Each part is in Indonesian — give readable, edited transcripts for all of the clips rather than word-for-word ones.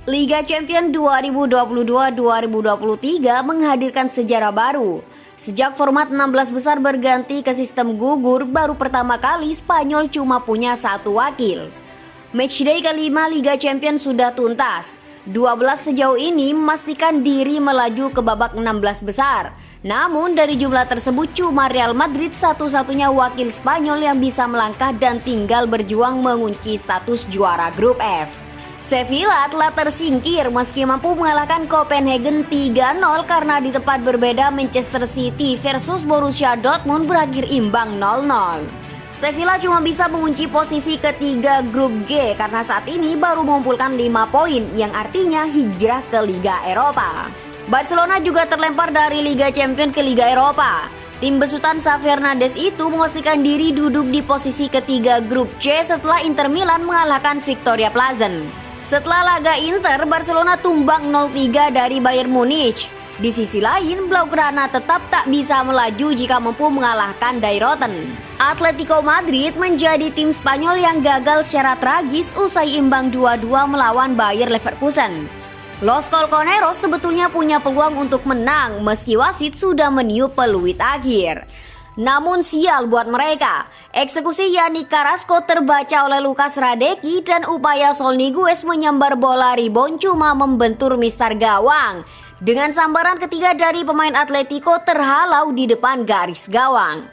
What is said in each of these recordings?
Liga Champions 2022-2023 menghadirkan sejarah baru. Sejak format 16 besar berganti ke sistem gugur, baru pertama kali Spanyol cuma punya satu wakil. Matchday kelima Liga Champions sudah tuntas. 12 sejauh ini memastikan diri melaju ke babak 16 besar. Namun dari jumlah tersebut cuma Real Madrid satu-satunya wakil Spanyol yang bisa melangkah dan tinggal berjuang mengunci status juara grup F. Sevilla telah tersingkir meski mampu mengalahkan Copenhagen 3-0 karena di tempat berbeda Manchester City versus Borussia Dortmund berakhir imbang 0-0. Sevilla cuma bisa mengunci posisi ketiga grup G karena saat ini baru mengumpulkan 5 poin yang artinya hijrah ke Liga Eropa. Barcelona juga terlempar dari Liga Champions ke Liga Eropa. Tim besutan Xavi Hernandez itu memastikan diri duduk di posisi ketiga grup C setelah Inter Milan mengalahkan Victoria Plzen. Setelah laga Inter, Barcelona tumbang 0-3 dari Bayern Munich. Di sisi lain, Blaugrana tetap tak bisa melaju jika mampu mengalahkan Dayroten. Atletico Madrid menjadi tim Spanyol yang gagal secara tragis usai imbang 2-2 melawan Bayer Leverkusen. Los Colchoneros sebetulnya punya peluang untuk menang meski wasit sudah meniup peluit akhir. Namun sial buat mereka, eksekusi Yannick Carrasco terbaca oleh Lucas Hradecky dan upaya Saúl Ñíguez menyambar bola ribon cuma membentur mistar gawang. Dengan sambaran ketiga dari pemain Atletico terhalau di depan garis gawang.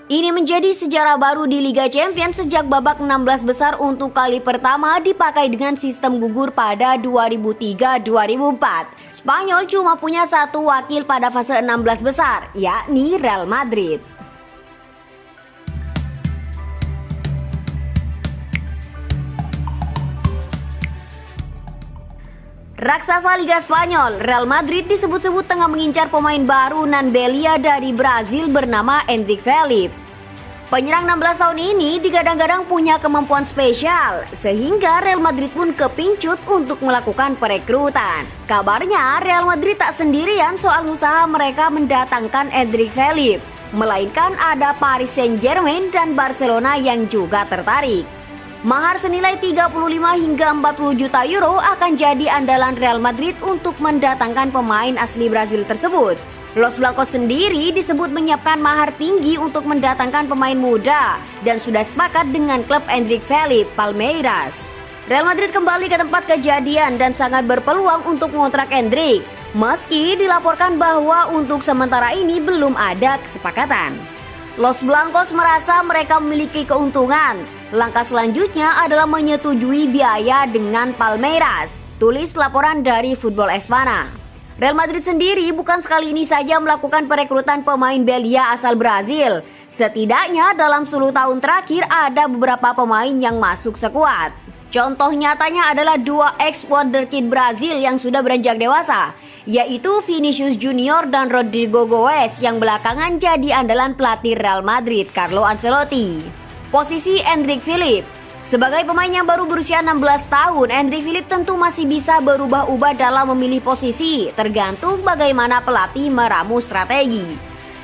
Ini menjadi sejarah baru di Liga Champions sejak babak 16 besar untuk kali pertama dipakai dengan sistem gugur pada 2003-2004. Spanyol cuma punya satu wakil pada fase 16 besar, yakni Real Madrid. Raksasa Liga Spanyol, Real Madrid disebut-sebut tengah mengincar pemain baru nan belia dari Brazil bernama Endrick Felipe. Penyerang 16 tahun ini digadang-gadang punya kemampuan spesial, sehingga Real Madrid pun kepincut untuk melakukan perekrutan. Kabarnya Real Madrid tak sendirian soal usaha mereka mendatangkan Endrick Felipe, melainkan ada Paris Saint-Germain dan Barcelona yang juga tertarik. Mahar senilai 35 hingga 40 juta euro akan jadi andalan Real Madrid untuk mendatangkan pemain asli Brazil tersebut. Los Blancos sendiri disebut menyiapkan mahar tinggi untuk mendatangkan pemain muda dan sudah sepakat dengan klub Endrick Felipe, Palmeiras. Real Madrid kembali ke tempat kejadian dan sangat berpeluang untuk mengontrak Endrick, meski dilaporkan bahwa untuk sementara ini belum ada kesepakatan. Los Blancos merasa mereka memiliki keuntungan. Langkah selanjutnya adalah menyetujui biaya dengan Palmeiras, tulis laporan dari Football Espana. Real Madrid sendiri bukan sekali ini saja melakukan perekrutan pemain belia asal Brazil. Setidaknya dalam 10 tahun terakhir ada beberapa pemain yang masuk skuad. Contoh nyatanya adalah dua ex-wonderkid Brazil yang sudah beranjak dewasa, yaitu Vinicius Junior dan Rodrigo Goes yang belakangan jadi andalan pelatih Real Madrid, Carlo Ancelotti. Posisi Endrick Felipe. Sebagai pemain yang baru berusia 16 tahun, Endrick Felipe tentu masih bisa berubah-ubah dalam memilih posisi, tergantung bagaimana pelatih meramu strategi.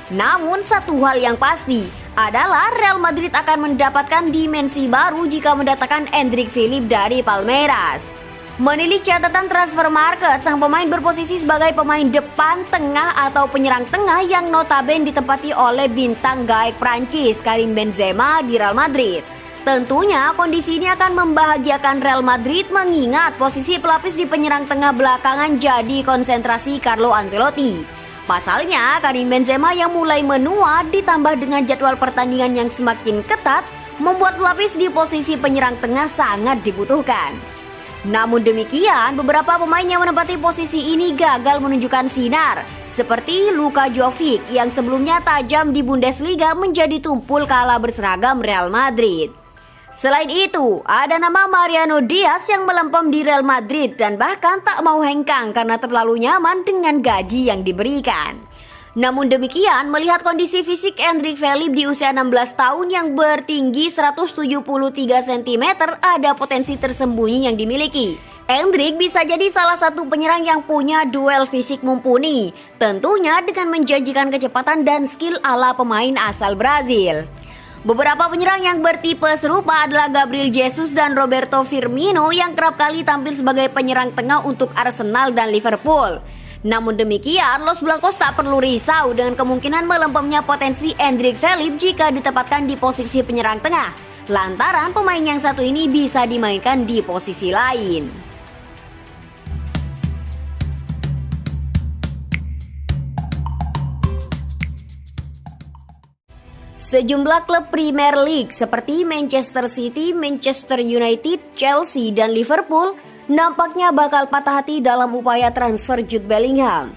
Namun satu hal yang pasti adalah Real Madrid akan mendapatkan dimensi baru jika mendatangkan Endrick Felipe dari Palmeiras. Menilik catatan transfer market, sang pemain berposisi sebagai pemain depan, tengah atau penyerang tengah yang notabene ditempati oleh bintang gaek Prancis Karim Benzema di Real Madrid. Tentunya kondisi ini akan membahagiakan Real Madrid mengingat posisi pelapis di penyerang tengah belakangan jadi konsentrasi Carlo Ancelotti. Pasalnya Karim Benzema yang mulai menua ditambah dengan jadwal pertandingan yang semakin ketat membuat pelapis di posisi penyerang tengah sangat dibutuhkan. Namun demikian, beberapa pemain yang menempati posisi ini gagal menunjukkan sinar, seperti Luka Jovic yang sebelumnya tajam di Bundesliga menjadi tumpul kala berseragam Real Madrid. Selain itu, ada nama Mariano Diaz yang melempem di Real Madrid dan bahkan tak mau hengkang karena terlalu nyaman dengan gaji yang diberikan. Namun demikian, melihat kondisi fisik Endrick Felipe di usia 16 tahun yang bertinggi 173 cm, ada potensi tersembunyi yang dimiliki. Endrick bisa jadi salah satu penyerang yang punya duel fisik mumpuni, tentunya dengan menjanjikan kecepatan dan skill ala pemain asal Brazil. Beberapa penyerang yang bertipe serupa adalah Gabriel Jesus dan Roberto Firmino yang kerap kali tampil sebagai penyerang tengah untuk Arsenal dan Liverpool. Namun demikian, Los Blancos tak perlu risau dengan kemungkinan melempemnya potensi Endrick Phillips jika ditempatkan di posisi penyerang tengah, lantaran pemain yang satu ini bisa dimainkan di posisi lain. Sejumlah klub Premier League seperti Manchester City, Manchester United, Chelsea, dan Liverpool nampaknya bakal patah hati dalam upaya transfer Jude Bellingham.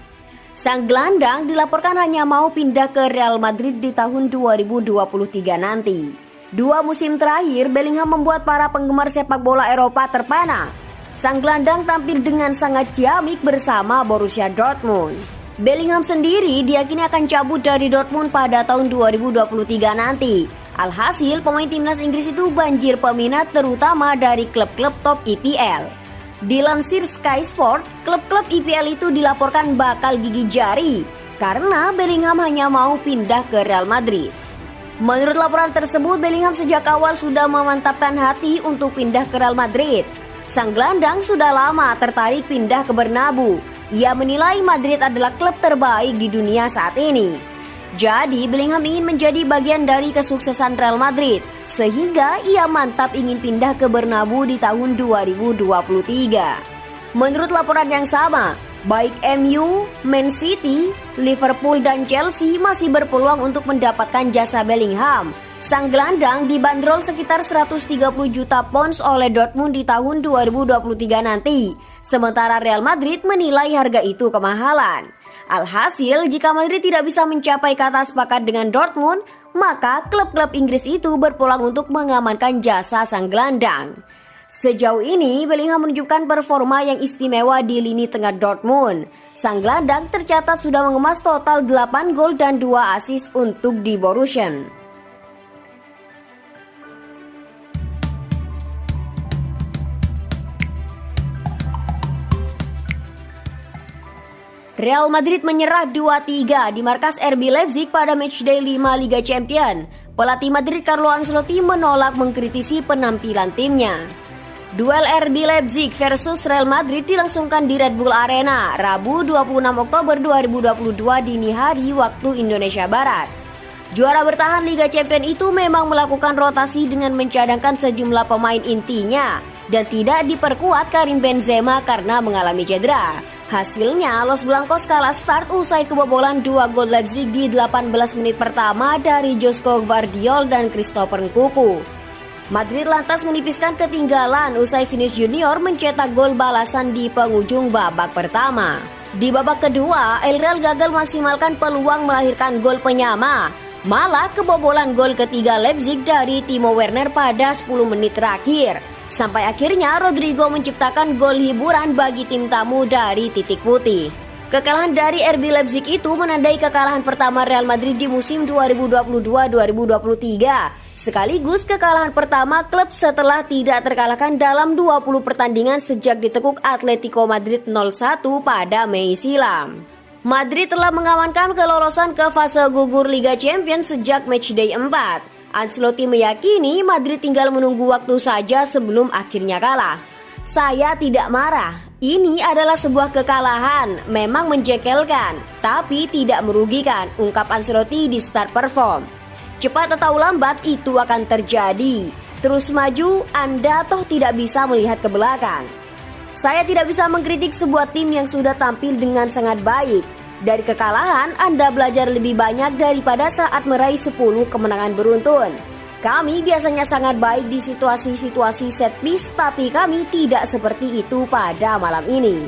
Sang gelandang dilaporkan hanya mau pindah ke Real Madrid di tahun 2023 nanti. 2 musim terakhir, Bellingham membuat para penggemar sepak bola Eropa terpana. Sang gelandang tampil dengan sangat ciamik bersama Borussia Dortmund. Bellingham sendiri diyakini akan cabut dari Dortmund pada tahun 2023 nanti. Alhasil, pemain timnas Inggris itu banjir peminat terutama dari klub-klub top EPL. Dilansir Sky Sport, klub-klub EPL itu dilaporkan bakal gigit jari karena Bellingham hanya mau pindah ke Real Madrid. Menurut laporan tersebut, Bellingham sejak awal sudah memantapkan hati untuk pindah ke Real Madrid. Sang gelandang sudah lama tertarik pindah ke Bernabeu. Ia menilai Madrid adalah klub terbaik di dunia saat ini. Jadi Bellingham ingin menjadi bagian dari kesuksesan Real Madrid, sehingga ia mantap ingin pindah ke Bernabeu di tahun 2023. Menurut laporan yang sama, baik MU, Man City, Liverpool, dan Chelsea masih berpeluang untuk mendapatkan jasa Bellingham. Sang gelandang dibanderol sekitar 130 juta pounds oleh Dortmund di tahun 2023 nanti. Sementara Real Madrid menilai harga itu kemahalan. Alhasil, jika Madrid tidak bisa mencapai kata sepakat dengan Dortmund, maka klub-klub Inggris itu berpeluang untuk mengamankan jasa sang gelandang. Sejauh ini, Bellingham menunjukkan performa yang istimewa di lini tengah Dortmund. Sang gelandang tercatat sudah mengemas total 8 gol dan 2 assist untuk di Borussia. Real Madrid menyerah 2-3 di markas RB Leipzig pada matchday 5 Liga Champions. Pelatih Madrid Carlo Ancelotti menolak mengkritisi penampilan timnya. Duel RB Leipzig versus Real Madrid dilangsungkan di Red Bull Arena, Rabu 26 Oktober 2022 dini hari waktu Indonesia Barat. Juara bertahan Liga Champions itu memang melakukan rotasi dengan mencadangkan sejumlah pemain intinya dan tidak diperkuat Karim Benzema karena mengalami cedera. Hasilnya, Los Blancos kalah start usai kebobolan 2 gol Leipzig di 18 menit pertama dari Joško Gvardiol dan Christopher Nkunku. Madrid lantas menipiskan ketinggalan usai Vinicius Junior mencetak gol balasan di penghujung babak pertama. Di babak kedua, El Real gagal maksimalkan peluang melahirkan gol penyama. Malah kebobolan gol ketiga Leipzig dari Timo Werner pada 10 menit terakhir. Sampai akhirnya Rodrigo menciptakan gol hiburan bagi tim tamu dari titik putih. Kekalahan dari RB Leipzig itu menandai kekalahan pertama Real Madrid di musim 2022-2023. Sekaligus kekalahan pertama klub setelah tidak terkalahkan dalam 20 pertandingan sejak ditekuk Atletico Madrid 0-1 pada Mei silam. Madrid telah mengamankan kelolosan ke fase gugur Liga Champions sejak matchday 4. Ancelotti meyakini Madrid tinggal menunggu waktu saja sebelum akhirnya kalah. Saya tidak marah, ini adalah sebuah kekalahan, memang menjengkelkan, tapi tidak merugikan, ungkap Ancelotti di Start Perform. Cepat atau lambat itu akan terjadi, terus maju, Anda toh tidak bisa melihat ke belakang. Saya tidak bisa mengkritik sebuah tim yang sudah tampil dengan sangat baik. Dari kekalahan, Anda belajar lebih banyak daripada saat meraih 10 kemenangan beruntun. Kami biasanya sangat baik di situasi-situasi set piece, tapi kami tidak seperti itu pada malam ini.